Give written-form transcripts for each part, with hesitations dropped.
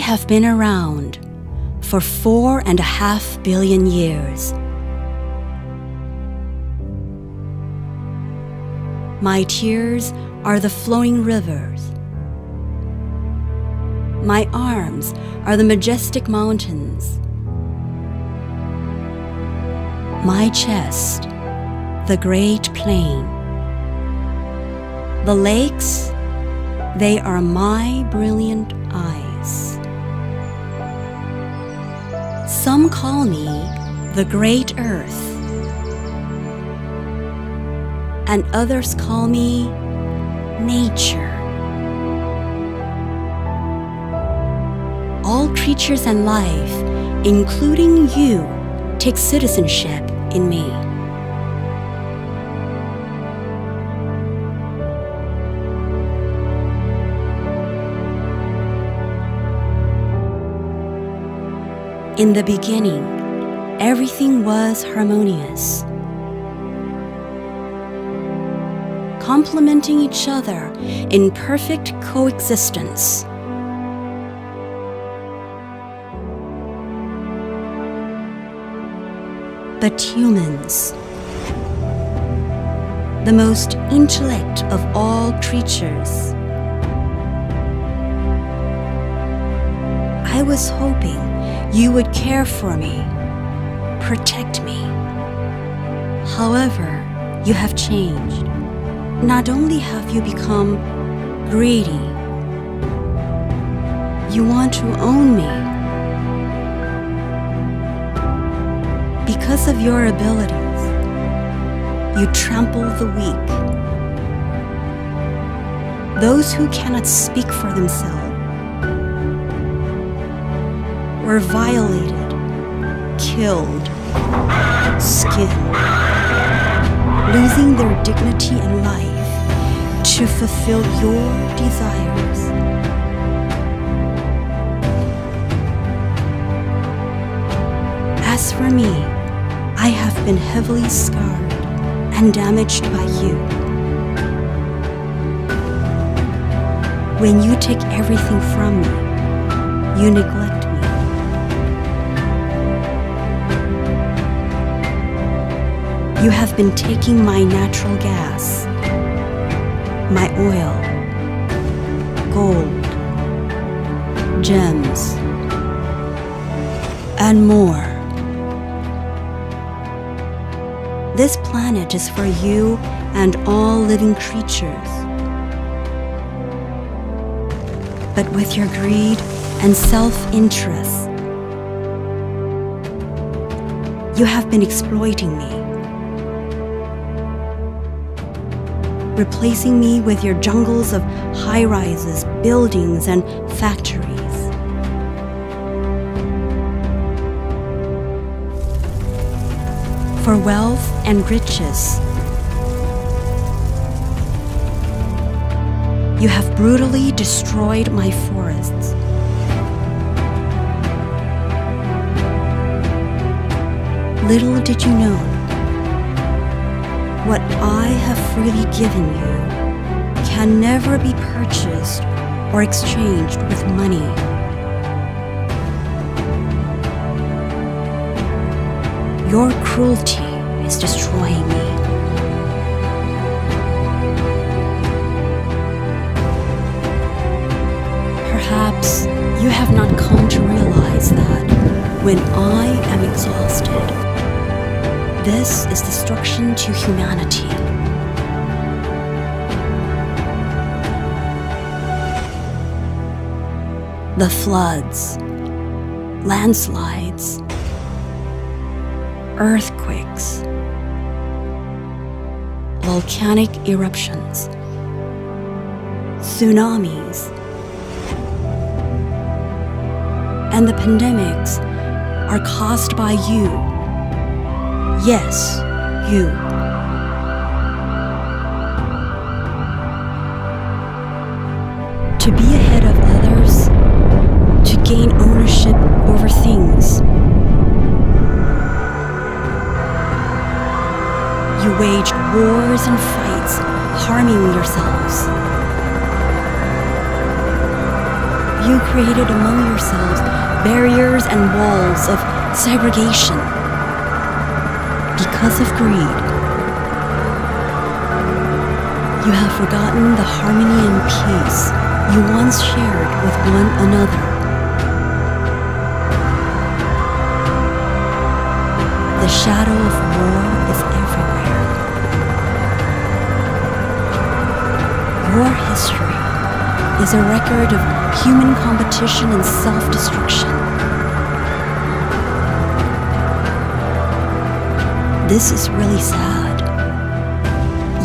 have been around for 4.5 billion years. My tears are the flowing rivers. My arms are the majestic mountains. My chest, the great plain. The lakes, they are my brilliant eyes. Some call me the great earth, and others call me nature. All creatures and life, including you, take citizenship in me. In the beginning, everything was harmonious, complementing each other in perfect coexistence. But humans, the most intellect of all creatures, I was hoping you would care for me, protect me. However, you have changed. Not only have you become greedy, you want to own me. Because of your abilities, you trample the weak. Those who cannot speak for themselves were violated, killed, skinned, losing their dignity and life to fulfill your desires. As for me, I have been heavily scarred and damaged by you. When you take everything from me, you neglect me. You have been taking my natural gas, my oil, gold, gems, and more. This planet is for you and all living creatures. But with your greed and self-interest, you have been exploiting me, replacing me with your jungles of high-rises, buildings, and factories. For wealth and riches, you have brutally destroyed my forests. Little did you know, what I have freely given you can never be purchased or exchanged with money. Your cruelty is destroying me. Perhaps you have not come to realize that when I am exhausted, this is destruction to humanity. The floods, landslides, earthquakes, volcanic eruptions, tsunamis, and the pandemics are caused by you. Yes, you. To be ahead of others, to gain ownership over things. You waged wars and fights, harming yourselves. You created among yourselves barriers and walls of segregation because of greed. You have forgotten the harmony and peace you once shared with one another. The shadow of war is everywhere. Your history is a record of human competition and self-destruction. This is really sad.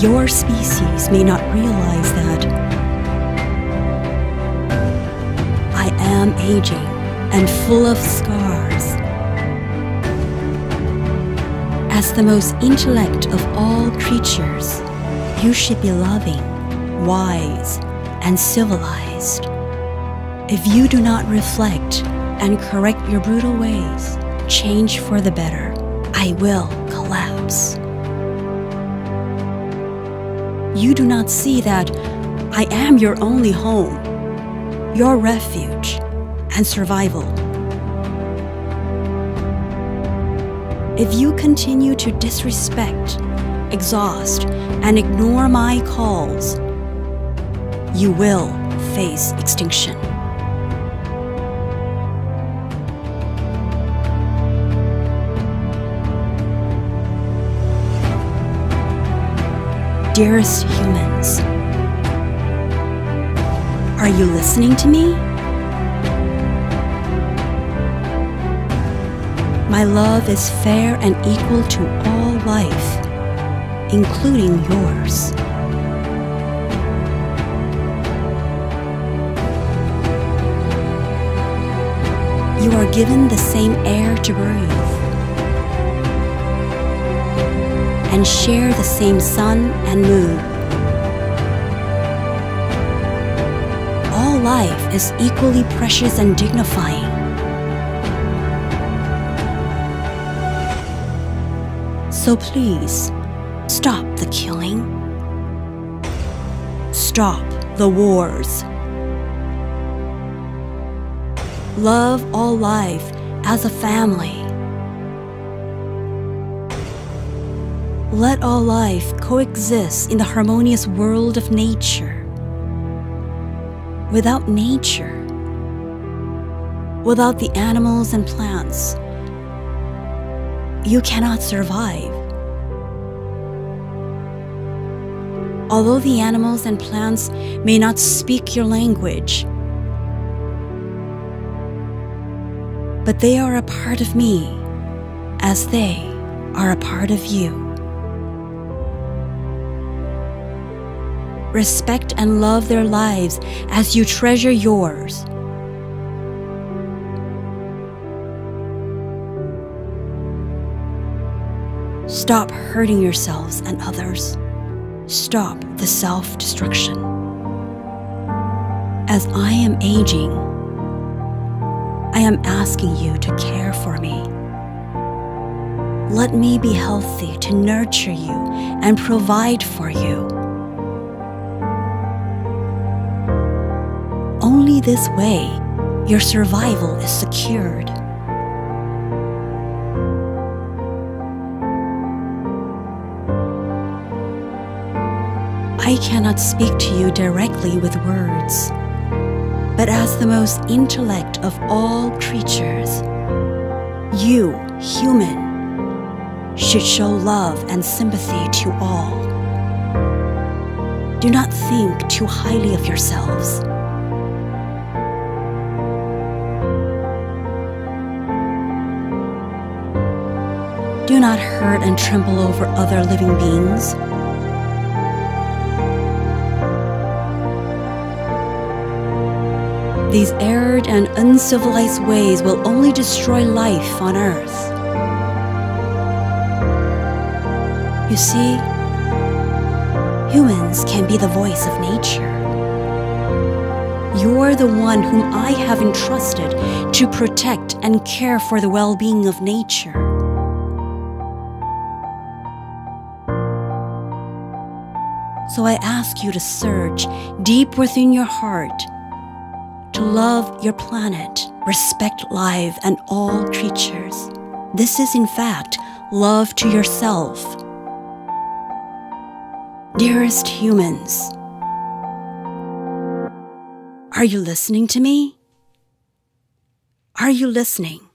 Your species may not realize that I am aging and full of scars. As the most intellect of all creatures, you should be loving, wise, and civilized. If you do not reflect and correct your brutal ways, change for the better, I will collapse. You do not see that I am your only home, your refuge and survival. If you continue to disrespect, exhaust, and ignore my calls, you will face extinction. Dearest humans, are you listening to me? My love is fair and equal to all life, including yours. You are given the same air to breathe and share the same sun and moon. All life is equally precious and dignifying. So please, stop the killing. Stop the wars. Love all life as a family. Let all life coexist in the harmonious world of nature. Without nature, without the animals and plants, you cannot survive. Although the animals and plants may not speak your language, but they are a part of me, as they are a part of you. Respect and love their lives as you treasure yours. Stop hurting yourselves and others. Stop the self-destruction. As I am aging, I am asking you to care for me. Let me be healthy to nurture you and provide for you. Only this way, your survival is secured. I cannot speak to you directly with words, but as the most intellect of all creatures, you, human, should show love and sympathy to all. Do not think too highly of yourselves. Do not hurt and trample over other living beings. These arid and uncivilized ways will only destroy life on earth. You see, humans can be the voice of nature. You're the one whom I have entrusted to protect and care for the well-being of nature. So I ask you to search deep within your heart to love your planet, respect life and all creatures. This is, in fact, love to yourself. Dearest humans, are you listening to me? Are you listening?